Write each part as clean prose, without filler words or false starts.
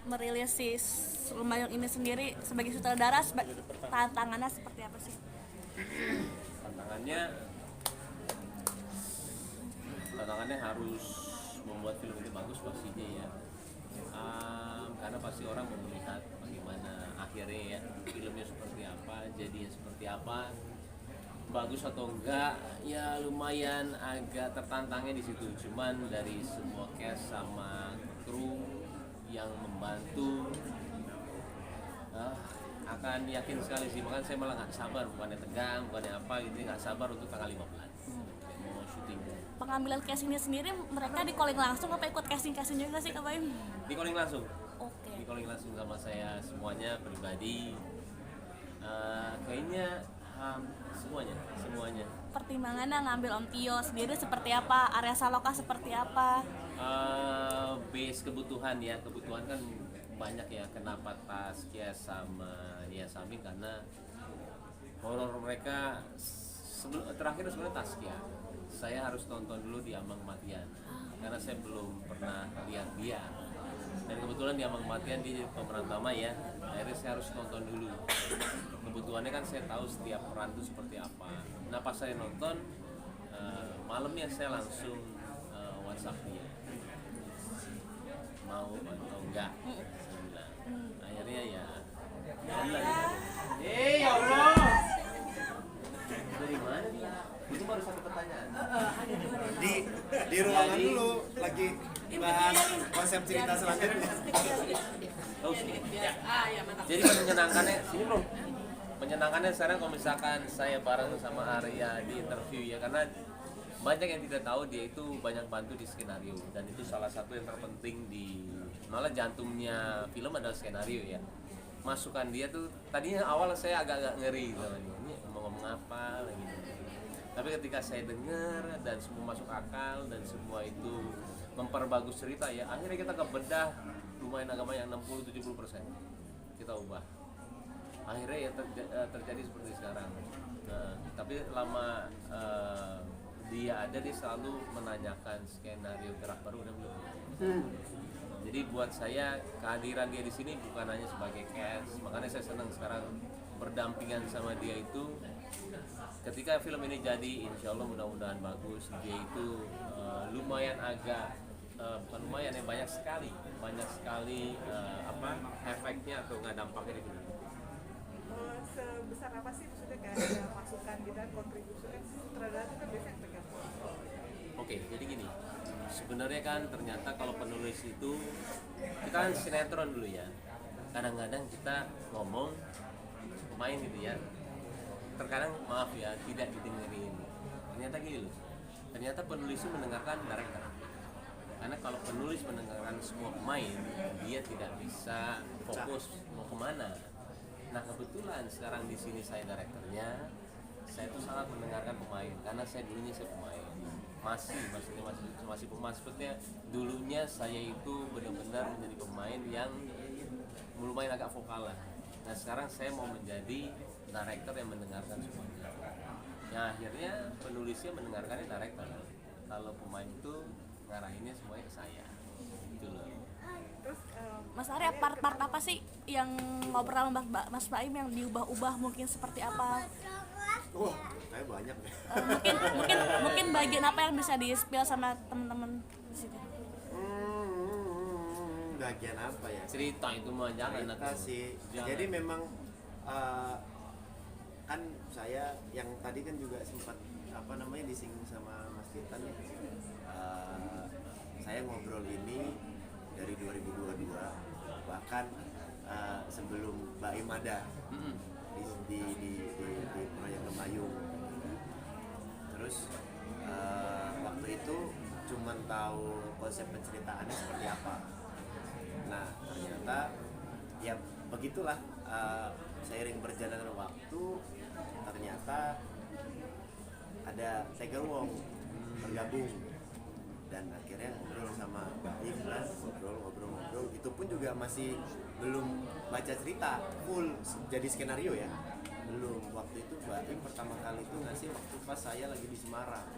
merilis si Lumayung ini sendiri sebagai sutradara, tantangannya seperti apa sih? Tantangannya harus membuat film ini bagus pastinya ya. Karena pasti orang mau melihat bagaimana akhirnya ya, filmnya seperti apa, jadinya seperti apa, bagus atau enggak ya, lumayan agak tertantangnya di situ. Cuman dari semua cast sama kru yang membantu, akan yakin sekali sih. Makanya saya malah nggak sabar, bukannya tegang, bukannya apa gitu, nggak sabar untuk tanggal 15 mau syuting. Pengambilan castingnya sendiri mereka di calling langsung apa ikut casting juga sih Kak Baim? Di calling langsung. Oke. Di calling langsung sama saya semuanya pribadi. Kayaknya semuanya. Pertimbangannya ngambil Om Tio sendiri seperti apa? Area Saloka seperti apa? Base kebutuhan kan banyak ya. Kenapa Taskia sama Nia Samin, karena horor mereka terakhir sebenarnya Taskia. Saya harus tonton dulu di Ambang Kematian karena saya belum pernah lihat dia, dan kebetulan di Ambang Kematian di pemeran utama ya, akhirnya saya harus nonton dulu. Kebutuhannya kan saya tahu setiap peran itu seperti apa. Nah pas saya nonton, malamnya saya langsung WhatsApp dia, mau atau enggak. Saya bilang, akhirnya ya ya Allah, dari mana dia? Itu baru satu pertanyaan. Di ruangan dulu lagi bahas konsep cerita selanjutnya. Oh, sini. Jadi menyenangkannya sini bro. Menyenangkannya sekarang kalau misalkan saya bareng sama Arya di interview ya, karena banyak yang tidak tahu dia itu banyak bantu di skenario, dan itu salah satu yang terpenting di, malah jantungnya film adalah skenario ya. Masukan dia tuh tadinya awal saya agak ngeri gitu, ini mau ngomong apa lagi. Tapi ketika saya dengar dan semua masuk akal dan semua itu memperbagus cerita ya, akhirnya kita kebedah lumayan agama yang 60-70% kita ubah. Akhirnya ya terjadi seperti sekarang. Nah, tapi lama dia selalu menanyakan skenario gerak baru dan belum. Jadi buat saya kehadiran dia di sini bukan hanya sebagai cast, makanya saya senang sekarang berdampingan sama dia itu. Ketika film ini jadi, insya Allah mudah-mudahan bagus. Dia itu lumayan agak bukan lumayan ya, banyak sekali efeknya atau nggak dampaknya di film. Sebesar apa sih maksudnya kayak ada masukan gitu kan, kontribusi kan sutradara itu kan biasanya pegang. Oke, jadi gini. Sebenarnya kan ternyata kalau penulis itu, kita kan sinetron dulu ya. Kadang-kadang kita ngomong pemain gitu ya, terkadang maaf ya tidak didengerin. Ternyata gini loh, ternyata penulis itu mendengarkan director. Karena kalau penulis mendengarkan semua pemain, dia tidak bisa fokus mau kemana. Nah kebetulan sekarang di sini saya direkturnya, saya tuh sangat mendengarkan pemain karena saya dulunya pemain. Masih pemain, sepertinya dulunya saya itu benar-benar menjadi pemain yang lumayan agak vokal lah. Nah sekarang saya mau menjadi director yang mendengarkan semuanya. Ya akhirnya penulisnya mendengarkannya director. Kalau pemain itu ngarahinnya semuanya ke saya. Gitu loh. Terus Mas Arya, part-part apa sih yang ngobrol sama Mas Baim yang diubah-ubah mungkin seperti apa? Wah, kayak banyak deh. Mungkin bagian apa yang bisa di-spill sama teman-teman di sini? Bagian apa ya? Cerita itu mah jangan Cerita sih. Jangan. Jadi memang kan saya yang tadi kan juga sempat disinggung sama Mas Titan ya. Saya ngobrol ini dari 2022, bahkan sebelum Mbak Im ada di proyek Lumayung. Terus waktu itu cuman tahu konsep penceritaannya seperti apa. Nah ternyata ya begitulah, seiring berjalannya waktu ternyata ada Tiger Wong bergabung, dan akhirnya ngobrol sama Mbak Im lah, ngobrol itu pun juga masih belum baca cerita full jadi skenario ya, belum. Waktu itu Mbak Im pertama kali itu ngasih waktu pas saya lagi di Semarang,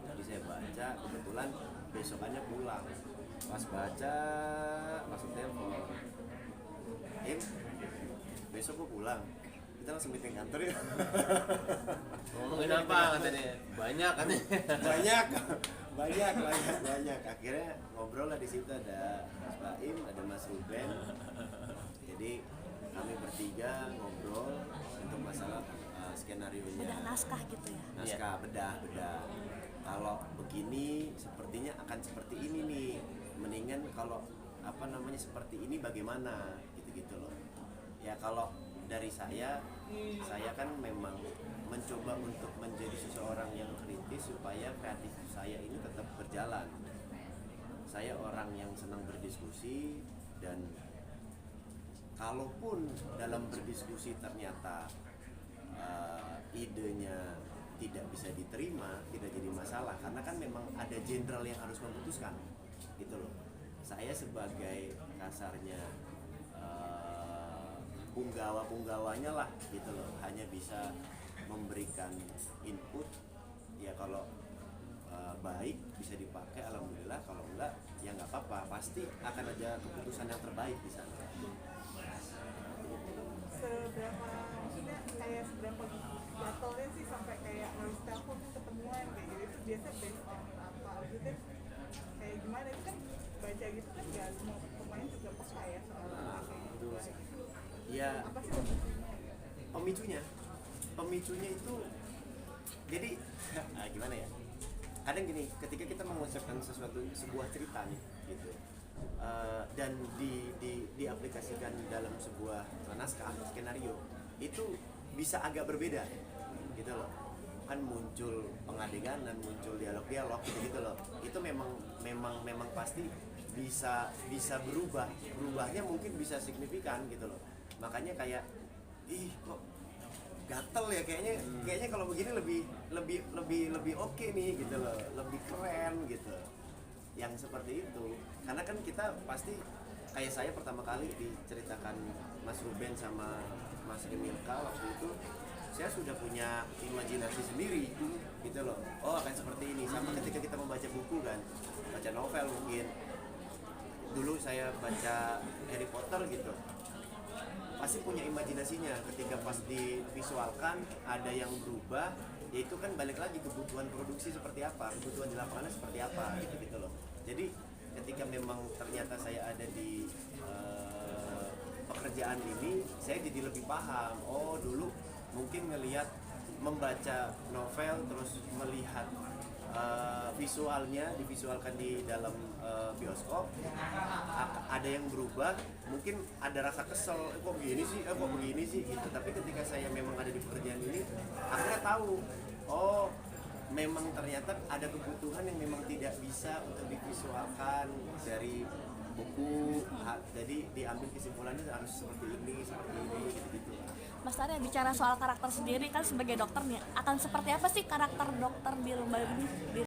jadi saya baca, kebetulan besokannya pulang, pas baca langsung telepon, besok gue pulang, kita langsung meeting kantor ya. Ngomongin apa katanya? Banyak katanya. banyak. Akhirnya ngobrol lah di situ, ada Mas Baim, ada Mas Ruben. Jadi kami bertiga ngobrol untuk masalah skenario-nya. Bedah naskah gitu ya. Naskah, bedah. Kalau begini sepertinya akan seperti ini nih. Mendingan kalau seperti ini bagaimana gitu loh. Ya kalau dari saya kan memang mencoba untuk menjadi seseorang yang kritis supaya kreatif saya ini tetap berjalan. Saya orang yang senang berdiskusi, dan kalaupun dalam berdiskusi ternyata idenya tidak bisa diterima, tidak jadi masalah, karena kan memang ada jenderal yang harus memutuskan gitu loh. Saya sebagai kasarnya punggawanya lah gitu loh, hanya bisa memberikan input. Ya kalau baik bisa dipakai, alhamdulillah. Kalau enggak ya nggak apa-apa, pasti akan ada keputusan yang terbaik di sana. Seberapa gatalnya sih sampai kayak harus telepon ketemuan kayak gitu, itu biasa based on apa gitu, kayak gimana itu kan baca gitu kan nggak semua pemain juga peka ya soal kayak gitu. Ya Apa sih pemicunya itu jadi gimana ya, kadang gini, ketika kita mengucapkan sebuah cerita nih gitu, dan diaplikasikan dalam sebuah naskah skenario, itu bisa agak berbeda gitu loh. Kan muncul pengadeganan, muncul dialog gitu loh. Itu memang pasti bisa berubahnya mungkin bisa signifikan gitu loh. Makanya kayak kok gatel ya, kayaknya kalau begini lebih oke nih gitu loh, lebih keren gitu. Yang seperti itu. Karena kan kita pasti, kayak saya pertama kali diceritakan Mas Ruben sama Mas Emilka waktu itu, saya sudah punya imajinasi sendiri gitu loh. Oh akan seperti ini. Sama ketika kita membaca buku kan, baca novel mungkin. Dulu saya baca Harry Potter gitu, pasti punya imajinasinya. Ketika pas divisualkan ada yang berubah, yaitu kan balik lagi kebutuhan produksi seperti apa, kebutuhan di lapangannya seperti apa gitu loh. Jadi ketika memang ternyata saya ada di pekerjaan ini, saya jadi lebih paham. Oh dulu mungkin ngelihat, membaca novel terus melihat visualnya divisualkan di dalam bioskop, ada yang berubah, mungkin ada rasa kesel, kok begini sih gitu. Tapi ketika saya memang ada di pekerjaan ini, akhirnya tahu, oh memang ternyata ada kebutuhan yang memang tidak bisa untuk divisualkan dari buku, jadi diambil kesimpulannya harus seperti ini gitu. Mas Arya, bicara soal karakter sendiri kan sebagai dokter nih, akan seperti apa sih karakter dokter di Lumba ini?